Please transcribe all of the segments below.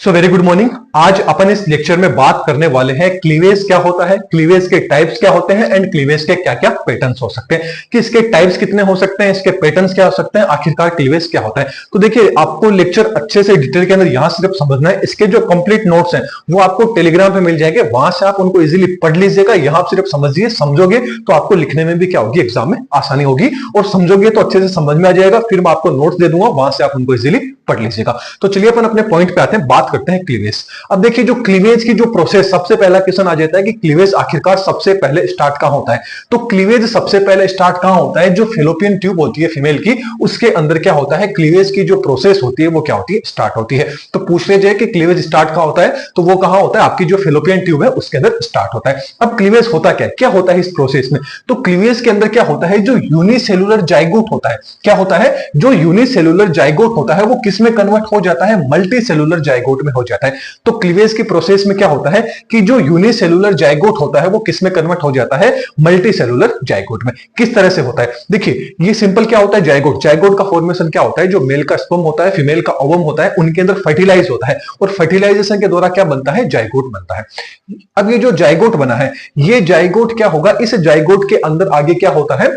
So very good morning. आज अपन इस lecture में बात करने वाले हैं क्लीवेज क्या होता है, क्लीवेज के टाइप्स क्या होते हैं एंड क्लीवेज के क्या क्या पैटर्न्स हो सकते हैं, कि इसके टाइप्स कितने हो सकते हैं, इसके पैटर्न्स क्या हो सकते हैं, आखिरकार क्लीवेज क्या होता है। तो देखिए, आपको लेक्चर अच्छे से डिटेल के अंदर यहां सिर्फ समझना है। इसके जो कंप्लीट नोट्स हैं वो आपको टेलीग्राम पे मिल जाएंगे, वहां से आप उनको इजीली पढ़ लीजिएगा। यहां सिर्फ समझिए, समझोगे तो आपको लिखने में भी क्या होगी, एग्जाम में आसानी होगी, और समझोगे तो अच्छे से समझ में आ जाएगा। फिर मैं आपको नोट्स दे दूंगा, वहां से आप उनको इजीली पढ़ लीजिएगा। तो चलिए अपन अपने पॉइंट पे आते हैं, बात करते हैं क्लीवेज। अब देखिए, जो क्लीवेज की जो प्रोसेस, सबसे पहला क्वेश्चन आ जाता है कि क्लीवेज आखिरकार सबसे पहले स्टार्ट कहां होता है। तो क्लीवेज सबसे पहले स्टार्ट कहां होता है, जो फेलोपियन ट्यूब होती है फीमेल की, उसके अंदर क्या होता है, क्लीवेज की जो प्रोसेस होती है वो क्या होती है, स्टार्ट होती है। तो पूछ लीजिए कि क्लीवेज स्टार्ट कहां होता है, तो वो कहां होता है, आपकी जो फेलोपियन ट्यूब है उसके अंदर स्टार्ट होता है। अब क्लीवेज होता क्या होता है इस प्रोसेस में, तो क्लीवेज के अंदर क्या होता है, जो यूनिसेलुलर जाइगोट होता है, क्या होता है, जो यूनिसेलुलर जाइगोट होता है वो किस में कन्वर्ट हो जाता है, मल्टी सेलुलर जाइगोट में हो जाता है। तो क्लीवेज की प्रोसेस में क्या होता है कि जो यूनिसेलुलर जाइगोट होता है वो किस में कन्वर्ट हो जाता है, मल्टी सेलुलर जाइगोट में। किस तरह से होता है, देखिए ये सिंपल क्या होता है, जाइगोट, जाइगोट का फॉर्मेशन क्या होता है, जो मेल का स्पर्म होता है, फीमेल का ओवम होता है, उनके अंदर फर्टिलाइज होता है, और फर्टिलाइजेशन के द्वारा क्या बनता है, जाइगोट बनता है। अब ये जो जाइगोट बना है, ये जाइगोट क्या होगा, इस जाइगोट के अंदर आगे क्या होता है,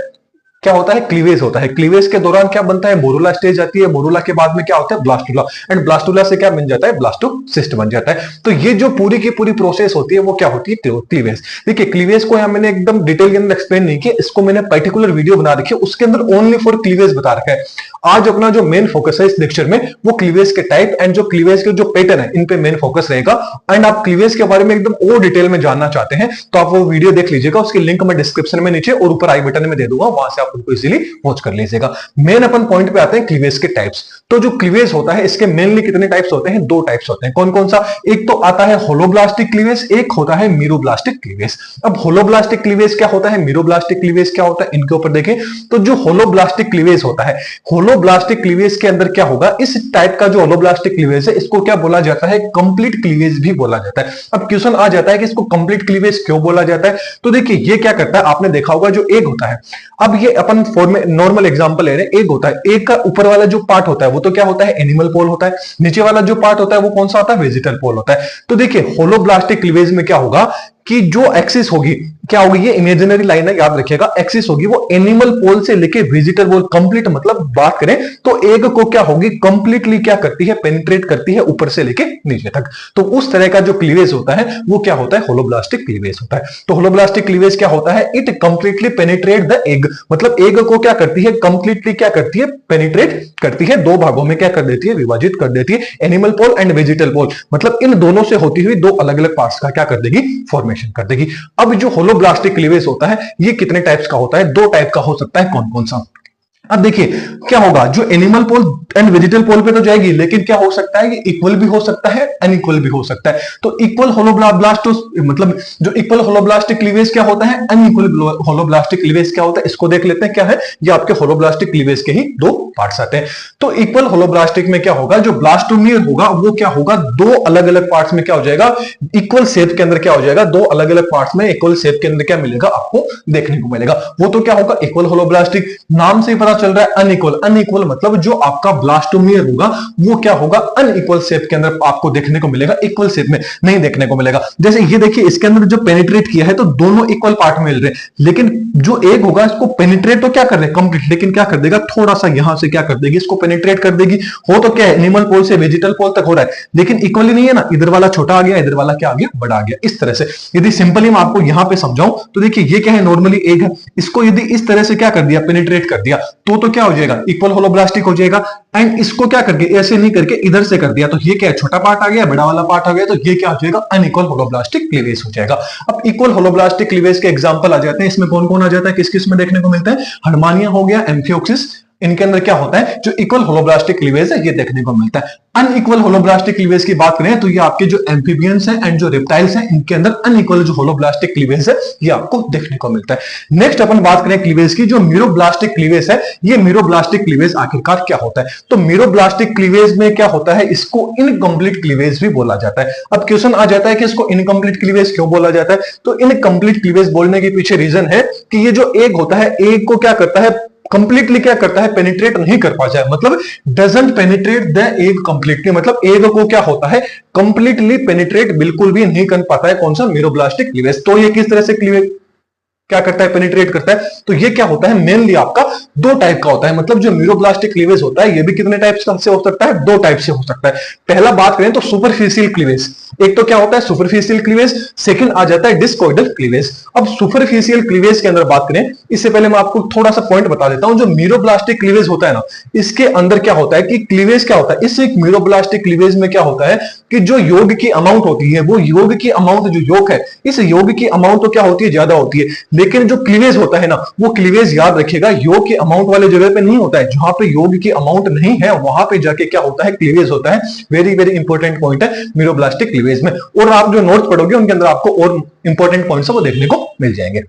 क्या होता है, क्लीवेज होता है। क्लीवेज के दौरान क्या बनता है, मोरुला स्टेज आती है, मोरुला के बाद में क्या होता है, ब्लास्टुला, एंड ब्लास्टुला से क्या बन जाता है, ब्लास्टोसिस्ट बन जाता है। तो ये जो पूरी की पूरी प्रोसेस होती है वो क्या होती है, क्लीवेज। देखिए, क्लीवेज को यहां मैंने एकदम डिटेल के अंदर एक्सप्लेन नहीं किया, इसको मैंने पर्टिकुलर वीडियो बना रखी है, उसके अंदर ओनली फॉर क्लीवेज बता रखा है। आज अपना जो मेन फोकस है इस लेक्चर में वो क्लीवेज के टाइप एंड जो क्लीवेज के जो पैटर्न है इन पे मेन फोकस रहेगा। एंड आप क्लीवेज के बारे में एकदम और डिटेल में जानना चाहते हैं तो आप वो वीडियो देख लीजिएगा, उसकी लिंक मैं डिस्क्रिप्शन में नीचे और ऊपर आई बटन में दे दूंगा, वहां से आप उनको इजीली वॉच कर लीजिएगा। मेन अपन पॉइंट पे आते हैं, क्लीवेज के टाइप्स। तो जो क्लीवेज होता है इसके मेनली कितने टाइप्स होते हैं, दो टाइप्स होते हैं। कौन कौन सा, एक तो आता है होलोब्लास्टिक क्लीवेज, एक होता है मीरोब्लास्टिक क्लीवेज। अब होलोब्लास्टिक क्लीवेज क्या होता है, मीरोब्लास्टिक क्लीवेज क्या होता है, इनके ऊपर देखें तो जो होलोब्लास्टिक क्लीवेज होता है, होलोब्लास्टिक क्लीवेज के अंदर क्या होगा, इस टाइप का जो होलोब्लास्टिक क्लीवेज है इसको क्या बोला जाता है, कंप्लीट क्लीवेज भी बोला जाता है। अब क्वेश्चन आ जाता है कि इसको कंप्लीट क्लीवेज क्यों बोला जाता है। तो देखिए, ये क्या करता है, आपने देखा होगा जो एग होता है, अब ये अपन फॉर्म में नॉर्मल एग्जांपल ले रहे हैं, एग होता है, एग का ऊपर वाला जो पार्ट होता है वो तो क्या होता है, एनिमल पोल होता है, नीचे वाला जो पार्ट होता है वो कौन सा होता है, वेजिटल पोल होता है। तो देखिए, होलोब्लास्टिक क्लीवेज में क्या होगा कि जो एक्सिस होगी, क्या होगी, ये इमेजिनरी लाइन है, याद रखिएगा, एक्सिस होगी वो एनिमल पोल से लेके वेजिटल पोल कंप्लीट, मतलब बात करें तो एग को क्या होगी, कंप्लीटली क्या करती है, पेनिट्रेट करती है ऊपर से लेके नीचे तक। तो उस तरह का जो क्लीवेज होता है वो क्या होता है, होलोब्लास्टिक क्लीवेज होता है। तो होलोब्लास्टिक क्लीवेज क्या होता है, it completely penetrate the egg, मतलब एग को क्या करती है, कंप्लीटली क्या करती है, पेनिट्रेट करती है, दो भागों में क्या कर देती है, विभाजित कर देती है, एनिमल पोल एंड वेजिटल पोल, मतलब इन दोनों से होती हुई दो अलग अलग पार्ट्स का क्या कर देगी, फॉर्मेशन कर देगी। अब जो होलोब्लास्टिक क्लीवेज होता है ये कितने टाइप्स का होता है, दो टाइप का हो सकता है। कौन कौन सा, अब देखिए क्या होगा, जो एनिमल पोल एंड वेजिटल पोल पे तो जाएगी, लेकिन क्या हो सकता है, ये इक्वल भी हो सकता है, अनइक्वल भी हो सकता है। तो इक्वल होलोब्लास्ट, मतलब जो इक्वल होलोब्लास्टिक क्लीवेज क्या होता है, अनइक्वल होलोब्लास्टिक क्लीवेज क्या होता है, इसको देख लेते हैं क्या है। ये आपके होलोब्लास्टिक क्लीवेज के ही दो पार्ट्स आते हैं। तो इक्वल होलोब्लास्टिक में क्या होगा, जो ब्लास्टोमियर होगा वो क्या होगा, दो अलग अलग पार्ट्स में क्या हो जाएगा, इक्वल शेप के अंदर क्या हो जाएगा, दो अलग अलग पार्ट्स में इक्वल शेप के अंदर क्या मिलेगा, आपको देखने को मिलेगा। वो तो क्या होगा, इक्वल होलोब्लास्टिक। नाम से पता चल रहा है अनइक्वल, अनइक्वल मतलब जो आपका ब्लास्टोमियर होगा वो क्या होगा, अनइक्वल शेप के अंदर आपको देखने को मिलेगा, इक्वल शेप में नहीं देखने को मिलेगा। जैसे ये देखिए, इसके अंदर जो पेनिट्रेट किया है तो दोनों इक्वल पार्ट मिल रहे हैं, लेकिन जो एग होगा इसको पेनिट्रेट तो क्या कर रहे हैं, कंप्लीट, लेकिन क्या कर देगा, थोड़ा सा यहां से क्या कर देगी, इसको पेनिट्रेट कर देगी। हो तो क्या है, एनिमल पोल से वेजिटल पोल तक हो रहा है, लेकिन इक्वली नहीं है ना, इधर वाला छोटा आ गया, इधर वाला क्या आ गया, बड़ा आ गया। इस तरह से यदि सिंपली मैं आपको यहां पे समझाऊं तो देखिए, ये क्या है, नॉर्मली एग है, इसको यदि इस तरह से क्या कर दिया, पेनिट्रेट कर दिया, तो क्या हो जाएगा, इक्वल होलोब्लास्टिक हो जाएगा। एंड इसको क्या करके, ऐसे नहीं करके इधर से कर दिया, तो ये क्या है, छोटा पार्ट आ गया, बड़ा वाला पार्ट आ गया, तो ये क्या हो जाएगा, अनइक्वल होलोब्लास्टिक क्लीवेज हो जाएगा। अब इक्वल होलोब्लास्टिक क्लीवेज के एग्जांपल आ जाते हैं, इसमें कौन कौन आ जाता है, किस किस में देखने को मिलता है, हर्मानिया हो गया, एम्फियोक्सिस, इनके अंदर क्या होता है, जो इक्वल होलोब्लास्टिक क्लीवेज है ये देखने को मिलता है। अनइक्वल होलोब्लास्टिक क्लीवेज की बात करें तो ये आपके जो एम्फीबियंस हैं एंड जो रेप्टाइल्स हैं इनके अंदर अनइक्वल जो होलोब्लास्टिक क्लीवेज है ये आपको देखने को मिलता है। नेक्स्ट अपन बात करें क्लीवेज की, जो मीरोब्लास्टिक क्लीवेज है, ये मीरोब्लास्टिक क्लीवेज आखिरकार क्या होता है। तो मीरोब्लास्टिक क्लीवेज में क्या होता है, इसको इनकम्प्लीट क्लीवेज भी बोला जाता है। अब क्वेश्चन आ जाता है कि इसको इनकम्प्लीट क्लीवेज क्यों बोला जाता है, तो इनकम्प्लीट क्लीवेज बोलने के पीछे रीजन है कि ये जो एग होता है, एग को क्या करता है, कंप्लीटली क्या करता है, पेनिट्रेट नहीं कर पा जाए, मतलब doesn't penetrate the egg completely, मतलब एग को क्या होता है, कंप्लीटली पेनिट्रेट बिल्कुल भी नहीं कर पाता है कौन सा, मीरोब्लास्टिक क्लीवेज। तो ये किस तरह से क्लीवेज क्या करता है, पेनिट्रेट करता है। तो ये क्या होता है, मेनली आपका दो टाइप का होता है, मतलब जो मीरोब्लास्टिक क्लीवेज होता है ये भी कितने टाइप्स का से हो सकता है, दो टाइप से हो सकता है। पहला बात करें तो सुपरफिशियल क्लीवेज, एक तो क्या होता है सुपरफिशियल क्लीवेज, सेकंड आ जाता है डिस्कोइडल क्लीवेज। अब सुपरफिशियल क्लीवेज के अंदर बात करें, इससे पहले मैं आपको थोड़ा सा पॉइंट बता देता हूं। जो मीरोब्लास्टिक क्लीवेज होता है ना, इसके अंदर क्या होता है कि क्लीवेज क्या होता है, इस एक मीरोब्लास्टिक क्लीवेज में क्या होता है कि जो योग की अमाउंट होती है, वो योग की अमाउंट जो योग है, इस योग की अमाउंट तो क्या होती है, ज्यादा होती है, लेकिन जो क्लीवेज होता है ना, वो क्लीवेज याद रखिएगा योग की अमाउंट वाले जगह पे नहीं होता है, जहां पे योग की अमाउंट नहीं है वहां पे जाके क्या होता है, क्लीवेज होता है। वेरी वेरी इंपॉर्टेंट पॉइंट है मीरोब्लास्टिक क्लीवेज में, और आप जो नोट्स पढ़ोगे उनके अंदर आपको और इंपॉर्टेंट पॉइंट्स वो देखने को मिल जाएंगे।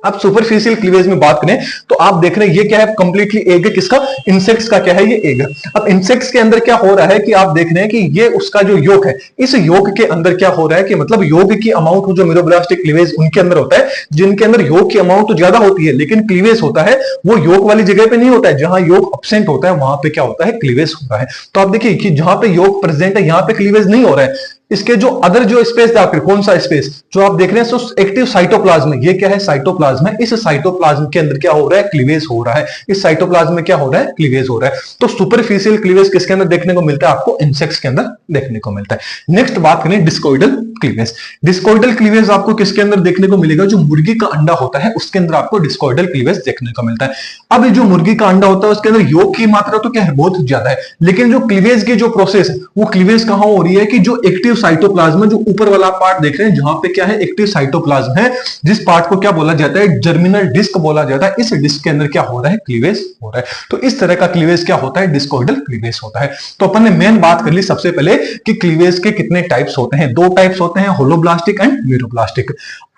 अब सुपरफिशियल क्लीवेज में बात करें तो आप देख रहे हैं ये क्या है, कंप्लीटली एग है, किसका, इंसेक्ट्स का क्या है, ये एग। अब इंसेक्ट्स के अंदर क्या हो रहा है कि आप देख रहे हैं कि ये उसका जो योग है, इस योग के अंदर क्या हो रहा है कि मतलब योग की अमाउंट जो मीरोब्लास्टिक क्लीवेज उनके अंदर होता है, जिनके अंदर योग की अमाउंट तो ज्यादा होती है, लेकिन क्लीवेज होता है वो योग वाली जगह पे नहीं होता है, जहां योग एब्सेंट होता है वहां पे क्या होता है, क्लीवेज होता है। तो आप देखिए कि जहां पे योग प्रेजेंट है यहां पे क्लीवेज नहीं हो रहा है। इसके जो अदर जो स्पेस आकर, कौन सा स्पेस जो आप देख रहे हैं, एक्टिव साइटोप्लाज्म, ये क्या है, साइटोप्लाज्म है, इस साइटोप्लाज्म के अंदर क्या हो रहा है, क्लीवेज हो रहा है, इस साइटोप्लाज्म में क्या हो रहा है, क्लीवेज हो रहा है। तो सुपरफिशियल क्लीवेज किसके अंदर देखने को मिलता है, आपको इंसेक्ट्स के अंदर देखने को मिलता है। नेक्स्ट बात करें डिस्कोइडल क्लीवेज। डिस्कोइडल क्लीवेज आपको किसके अंदर देखने को मिलेगा, जो मुर्गी का अंडा होता है उसके अंदर आपको डिस्कोइडल क्लीवेज देखने को मिलता है। अब जो मुर्गी का अंडा होता है उसके अंदर योग की मात्रा तो क्या है, बहुत ज्यादा है, लेकिन जो क्लीवेज की जो प्रोसेस है वो क्लीवेज कहां हो रही है कि जो एक्टिव साइटोप्लाज्म, जो ऊपर वाला पार्ट देख रहे हैं जहां पे क्या है, एक्टिव साइटोप्लाज्म है, जिस पार्ट को क्या बोला जाता है, जर्मिनल डिस्क बोला जाता है, इस डिस्क के अंदर क्या हो रहा है, क्लीवेज हो रहा है। तो इस तरह का क्लीवेज क्या होता है, डिस्कोइडल क्लीवेज होता है। तो अपन ने मेन बात कर ली सबसे पहले कि क्लीवेज के कितने टाइप्स होते हैं, दो टाइप्स होते हैं, होलोब्लास्टिक एंड मीरोब्लास्टिक।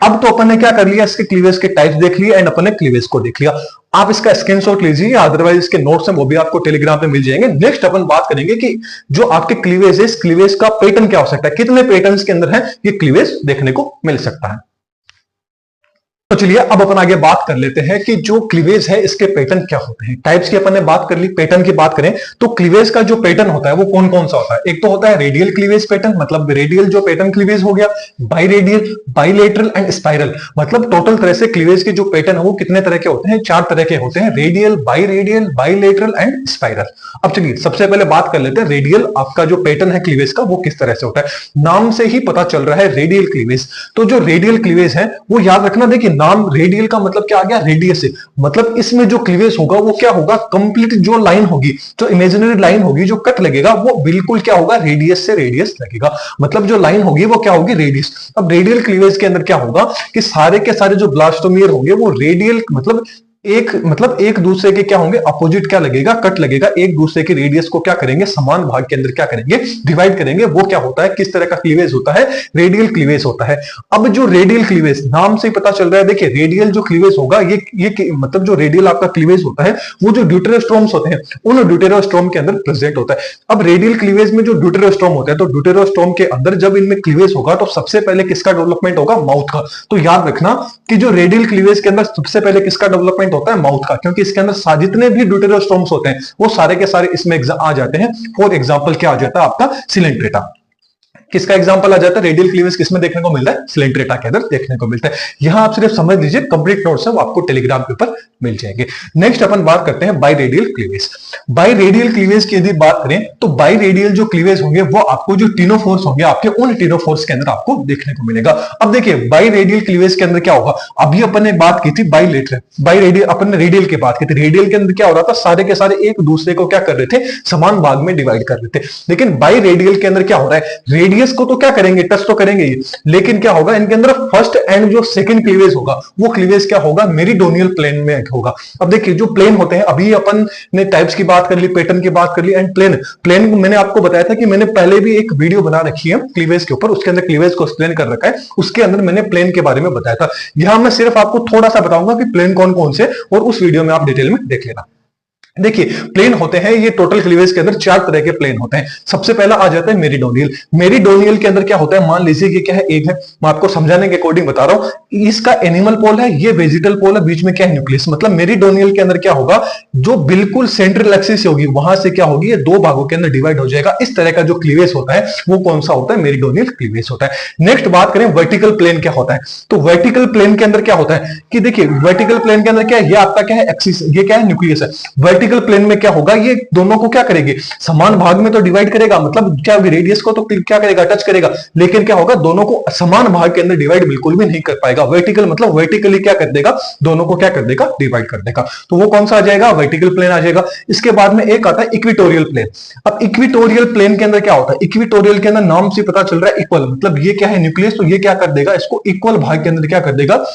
अब तो अपन ने क्या कर लिया, इसके क्लीवेज के टाइप्स देख लिए एंड अपन ने क्लीवेज को देख लिया। आप इसका स्क्रीनशॉट लीजिए, अदरवाइज इसके नोट्स हैं वो भी आपको टेलीग्राम पे मिल जाएंगे। नेक्स्ट अपन बात करेंगे कि जो आपके क्लीवेज है, इस क्लीवेज का पैटर्न क्या हो सकता है, कितने पैटर्न्स के अंदर है ये क्लीवेज देखने को मिल सकता है। तो चलिए अब अपन आगे बात कर लेते हैं कि जो क्लीवेज है इसके पैटर्न क्या होते हैं। टाइप्स की अपन ने बात कर ली, पैटर्न की बात करें तो क्लीवेज का जो पैटर्न होता है वो कौन कौन सा होता है। एक तो होता है रेडियल क्लीवेज पैटर्न, मतलब रेडियल जो पैटर्न क्लीवेज हो गया, बाइरेडियल, बाइलेटरल एंड स्पाइरल। मतलब टोटल तरह से क्लीवेज के जो पैटर्न है वो कितने तरह के होते हैं, चार तरह के होते हैं, रेडियल, बाइरेडियल, बाइलेटरल एंड स्पाइरल। अब चलिए सबसे पहले बात कर लेते हैं रेडियल आपका जो पैटर्न है क्लीवेज का वो किस तरह से होता है। नाम से ही पता चल रहा है रेडियल क्लीवेज। तो जो रेडियल क्लीवेज है वो याद रखना, देखिए नाम रेडियल का मतलब क्या आ गया, रेडियस से, मतलब इसमें जो क्लीवेज होगा वो क्या होगा, कंप्लीट जो लाइन होगी, जो इमेजिनरी लाइन होगी, जो कट लगेगा वो बिल्कुल क्या होगा, रेडियस से रेडियस लगेगा, मतलब जो लाइन होगी वो क्या होगी, रेडियस। अब रेडियल क्लीवेज के अंदर क्या होगा कि सारे के सारे जो ब्लास्टोमियर होंगे वो रेडियल, मतलब एक दूसरे के क्या होंगे, अपोजिट क्या लगेगा, कट लगेगा, एक दूसरे के रेडियस को क्या करेंगे, समान भाग के अंदर क्या करेंगे, डिवाइड करेंगे। वो क्या होता है, किस तरह का क्लीवेज होता है, रेडियल क्लीवेज होता है। अब जो रेडियल क्लीवेज नाम से ही पता चल रहा है, देखिए रेडियल जो क्लीवेज होगा ये मतलब जो रेडियल आपका क्लीवेज होता है वो जो ड्यूटेरोस्ट्रोम्स होते हैं उन ड्यूटेरोस्ट्रोम के अंदर प्रेजेंट होता है। अब रेडियल क्लीवेज में जो ड्यूटेरोस्ट्रोम होता है, तो ड्यूटेरोस्ट्रोम के अंदर जब इनमें क्लीवेज होगा तो सबसे पहले किसका डेवलपमेंट होगा, माउथ का। तो याद रखना कि जो रेडियल क्लीवेज के अंदर सबसे पहले किसका डेवलपमेंट होता है, माउथ का, क्योंकि इसके अंदर जितने भी ड्यूटेरोस्टोम्स होते हैं वो सारे के सारे इसमें आ जाते हैं। फॉर एग्जांपल क्या आ जाता है आपका, सिलेंट्रेटा। किसका एग्जांपल आ जाता है, रेडियल क्लीवेज किसमें देखने को मिलता है, सिलेंट्रेटा के अंदर देखने को मिलता है। यहां आप सिर्फ समझ लीजिए, कंप्लीट नोट्स है वो आपको टेलीग्राम के ऊपर मिल जाएंगे। नेक्स्ट अपन बात करते हैं बाइरेडियल क्लीवेज। बाइरेडियल क्लीवेज की यदि बात करें तो बाइरेडियल जो क्लीवेज होंगे वो आपको जो टिनोफोर्स होंगे आपके, उन टिनोफोर्स के अंदर आपको देखने को मिलेगा। अब देखिए बाइरेडियल क्लीवेज के अंदर क्या होगा, अभी अपन ने बात की थी बाइलेटरल, बाइरेडियल अपन ने रेडियल की बात की थी। रेडियल के अंदर क्या हो रहा था, सारे के सारे एक दूसरे को क्या कर रहे थे, समान भाग में डिवाइड कर रहे थे। लेकिन बाइरेडियल के अंदर क्या हो रहा है, रेडियस को तो क्या करेंगे, टच तो करेंगे, लेकिन क्या होगा इनके अंदर फर्स्ट एंड जो सेकंड क्लीवेज होगा वो क्लीवेज क्या होगा, मेरीडोनियल प्लेन में होगा। अब देखिए जो प्लेन होते हैं, अभी अपन ने टाइप्स की बात कर ली, पैटर्न की बात कर ली एंड प्लेन मैंने आपको बताया था कि मैंने पहले भी एक वीडियो बना रखी है क्लीवेज के ऊपर, उसके अंदर क्लीवेज को एक्सप्लेन कर रखा है, उसके अंदर मैंने प्लेन के बारे में बताया था। यहां मैं सिर्फ आपको थोड़ा सा बताऊंगा कि प्लेन कौन कौन से, और उस वीडियो में आप डिटेल में देख लेना। देखिए प्लेन होते हैं ये टोटल क्लीवेज के अंदर 4 तरह के प्लेन होते हैं। सबसे पहला आ जाता है मेरीडोनियल। मेरीडोनियल के अंदर क्या होता है, मान लीजिए कि क्या है, एक है, मैं आपको समझाने के अकॉर्डिंग बता रहा हूं, इसका एनिमल पोल है, ये वेजिटल पोल है, बीच में क्या है, न्यूक्लियस। मतलब मेरीडोनियल के अंदर क्या होगा, जो बिल्कुल सेंट्रल एक्सिस होगी वहां से क्या होगी, ये 2 भागों के अंदर डिवाइड हो जाएगा। इस तरह का जो क्लीवेज होता है वो कौन सा होता है, मेरीडोनियल क्लीवेज होता है। नेक्स्ट बात करें वर्टिकल प्लेन क्या होता है, तो वर्टिकल प्लेन के अंदर क्या होता है कि देखिए वर्टिकल प्लेन के अंदर क्या है, ये आपका क्या है, एक्सिस, ये क्या है, न्यूक्लियस है। वर्टिकल प्लेन में क्या होगा, ये दोनों को क्या करेंगे, समान भाग में तो डिवाइड करेगा, मतलब क्या रेडियस को तो क्या करेगा, टच करेगा, लेकिन क्या होगा, दोनों को समान भाग के अंदर डिवाइड बिल्कुल भी नहीं कर पाएगा। वर्टिकल मतलब वर्टिकली क्या कर देगा, दोनों को क्या कर देगा, डिवाइड कर देगा। तो वो कौन सा आ जाएगा, वर्टिकल प्लेन आ जाएगा। इसके बाद में एक आता है इक्वेटोरियल प्लेन। अब इक्वेटोरियल प्लेन के अंदर क्या होता है, इक्वेटोरियल के अंदर नाम से पता चल रहा है इक्वल, मतलब ये क्या है, न्यूक्लियस, तो ये क्या कर देगा, इसको इक्वल भाग के अंदर क्या कर देगा,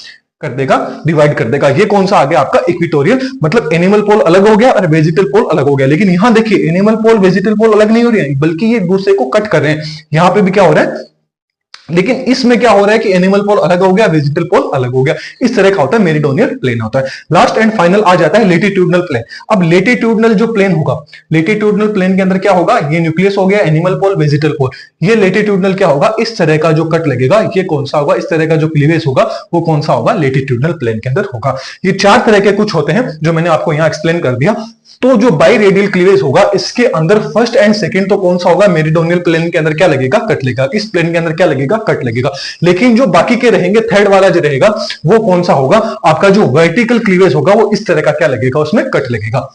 डिवाइड कर देगा। ये कौन सा आ गया आपका, इक्वेटोरियल। मतलब एनिमल पोल अलग हो गया और वेजिटल पोल अलग हो गया। लेकिन यहां देखिए एनिमल पोल वेजिटल पोल अलग नहीं हो रही है, बल्कि ये एक दूसरे को कट कर रहे हैं। यहां पे भी क्या हो रहा है, लेकिन इसमें क्या हो रहा है कि एनिमल पोल अलग हो गया, वेजिटल पोल अलग हो गया। इस तरह का होता है मेरीडोनियल प्लेन होता है। लास्ट एंड फाइनल आ जाता है लेटिट्यूडनल प्लेन। अब लेटिट्यूडनल जो प्लेन होगा, लेटिट्यूडनल प्लेन के अंदर क्या होगा, ये न्यूक्लियस हो गया, एनिमल पोल, वेजिटल पोल। ये लेटिट्यूडनल क्या होगा, इस तरह का जो कट लगेगा, ये कौन सा होगा, इस तरह का जो क्लीवेज होगा वो कौन सा होगा, लेटिट्यूडनल प्लेन के अंदर होगा। ये 4 तरह के कुछ होते हैं जो मैंने आपको यहां एक्सप्लेन कर दिया। तो जो बाई रेडियल क्लीवेज होगा, इसके अंदर फर्स्ट एंड सेकंड तो कौन सा होगा, मेरीडोनियल प्लेन के अंदर क्या लगेगा, कट लगेगा। इस प्लेन के अंदर क्या लगेगा, कट लगेगा। लेकिन जो बाकी के रहेंगे, थर्ड वाला जो रहेगा वो कौन सा होगा, आपका जो वर्टिकल क्लीवेज होगा वो इस तरह का क्या लगेगा, उसमें कट लगेगा।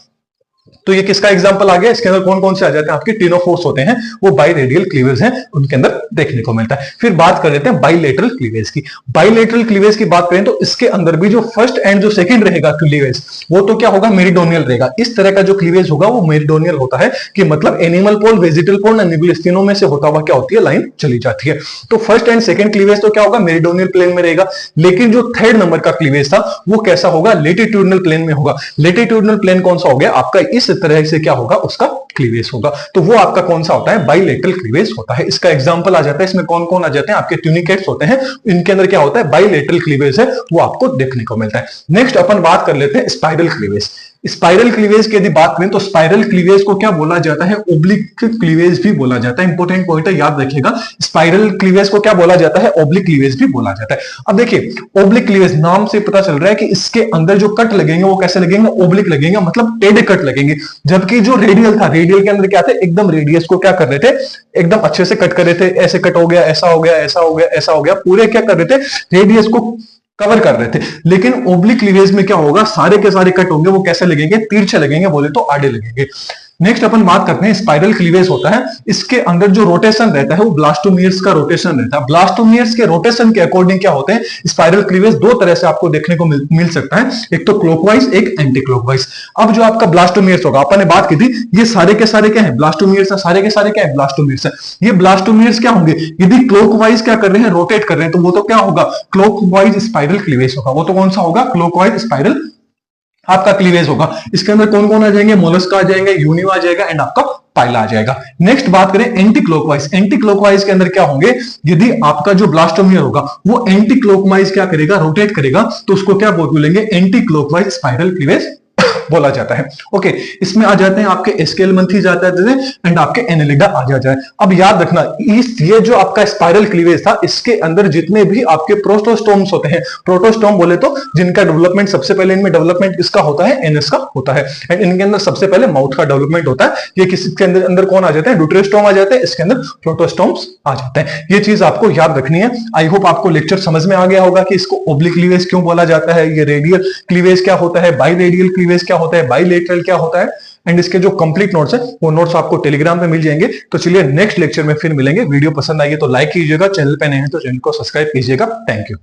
तो ये किसका एग्जांपल आ गया, इसके अंदर कौन कौन से आ जाते हैं, आपके टिनोफोर्स होते हैं, वो बाई रेडियल क्लीवेज हैं, उनके अंदर देखने को मिलता है। फिर बात कर लेते हैं बाइलेटरल क्लीवेज की। बाइलेटरल क्लीवेज की बात करें तो इसके अंदर भी जो फर्स्ट एंड जो सेकंड रहेगा क्लीवेज, वो तो क्या होगा, मेरीडोनियल रहेगा। इस तरह का जो क्लीवेज होगा वो मेरीडोनियल होता है, कि मतलब एनिमल पोल, वेजिटल पोल, न्यूक्लियस, तीनों में से होता हुआ क्या होती है, लाइन चली जाती है। तो फर्स्ट एंड सेकंड क्लीवेज तो क्या होगा, मेरीडोनियल प्लेन में रहेगा। लेकिन जो थर्ड नंबर का क्लीवेज था वो कैसा होगा, लेटिट्यूडनल प्लेन में होगा। लेटिट्यूडनल प्लेन कौन सा हो गया आपका, इस तरह से क्या होगा, उसका क्लीवेज होगा। तो वो आपका कौन सा होता है, बाइलेटरल क्लीवेज होता है। इसका एग्जांपल आ जाता है, इसमें कौन कौन आ जाते हैं, आपके ट्यूनिकेट्स होते हैं, इनके अंदर क्या होता है, बाइलेटरल क्लीवेज है, वो आपको देखने को मिलता है। नेक्स्ट अपन बात कर लेते हैं स्पाइरल क्लीवेज। स्पाइरल क्लीवेज की यदि बात करें तो स्पाइरल क्लीवेज को क्या बोला जाता है, ओब्लिक क्लीवेज भी बोला जाता है। इंपॉर्टेंट पॉइंट है, याद रखिएगा। स्पाइरल क्लीवेज को क्या बोला जाता है, ओब्लिक क्लीवेज भी बोला जाता है। अब देखिए ओब्लिक क्लीवेज नाम से पता चल रहा है कि इसके अंदर जो कट लगेंगे वो कैसे लगेंगे, ओब्लिक लगेंगे, मतलब टेढ़े कट लगेंगे। जबकि जो रेडियल था, रेडियल के अंदर क्या थे, एकदम रेडियस को क्या कर रहे थे, एकदम अच्छे से कट कर रहे थे। ऐसे कट हो गया, ऐसा हो गया, ऐसा हो गया, ऐसा हो गया, पूरे क्या कर रहे थे, रेडियस को कवर कर रहे थे। लेकिन ओब्लिक क्लीवेज में क्या होगा, सारे के सारे कट होंगे वो कैसे लगेंगे, तिरछे लगेंगे, बोले तो आड़े लगेंगे। नेक्स्ट अपन बात करते हैं स्पाइरल क्लीवेज होता है। इसके अंदर जो रोटेशन रहता है वो ब्लास्टोमियर्स का रोटेशन रहता है। ब्लास्टोमियर्स के रोटेशन के अकॉर्डिंग क्या होते हैं, स्पाइरल क्लीवेज 2 तरह से आपको देखने को मिल सकता है, एक तो क्लॉकवाइज, एक एंटी क्लॉकवाइज। अब जो आपका ब्लास्टोमियर्स होगा, अपन ने बात की थी, ये सारे के सारे क्या है, ब्लास्टोमियर्स है, सारे के सारे क्या है, ब्लास्टोमियर्स है। ये ब्लास्टोमियर्स क्या होंगे, यदि क्लॉकवाइज क्या कर रहे हैं, रोटेट कर रहे हैं, तो वो तो क्या होगा, क्लॉकवाइज स्पाइरल क्लीवेज होगा। वो तो कौन सा होगा, क्लॉकवाइज स्पाइरल आपका क्लीवेज होगा। इसके अंदर कौन कौन आ जाएंगे, मोलस्का आ जाएंगे, यूनियो आ जाएगा, एंड आपका पाइला आ जाएगा। नेक्स्ट बात करें एंटी क्लॉकवाइज। एंटी क्लॉकवाइज के अंदर क्या होंगे, यदि आपका जो ब्लास्टोमियर होगा वो एंटी क्लॉकवाइज क्या करेगा, रोटेट करेगा, तो उसको क्या बोलेंगे, एंटी क्लॉकवाइज स्पाइरल क्लीवेज बोला जाता है। ओके, इसमें आ जाते हैं आपके एस्केलमंथी जाता है एंड आपके एनेलिडा आ जाता है। अब याद रखना, ये जो आपका स्पाइरल क्लीवेज था, इसके अंदर जितने भी आपके प्रोटोस्टोम्स होते हैं, प्रोटोस्टोम बोले तो जिनका डेवलपमेंट सबसे पहले, इनमें डेवलपमेंट किसका होता है, एनएस का होता है। एंड इनके अंदर सबसे पहले माउथ का डेवलपमेंट होता है। ये किसके अंदर कौन आ जाते हैं, ड्यूटेरोस्टोम आ जाते हैं, इसके अंदर प्रोटोस्टोम्स आ जाते हैं। ये चीज आपको याद रखनी है। आई होप आपको लेक्चर समझ में आ गया होगा कि इसको ओब्लिक क्लीवेज क्यों बोला जाता है, ये रेडियल क्लीवेज क्या होता है, बाई रेडियल क्लीवेज क्या होता है, बाइलेटरल क्या होता है, एंड इसके जो कंप्लीट नोट्स है वो नोट्स आपको टेलीग्राम पे मिल जाएंगे। तो चलिए नेक्स्ट लेक्चर में फिर मिलेंगे। वीडियो पसंद आई है तो लाइक कीजिएगा, चैनल पे नए हैं तो चैनल को सब्सक्राइब कीजिएगा। Thank you.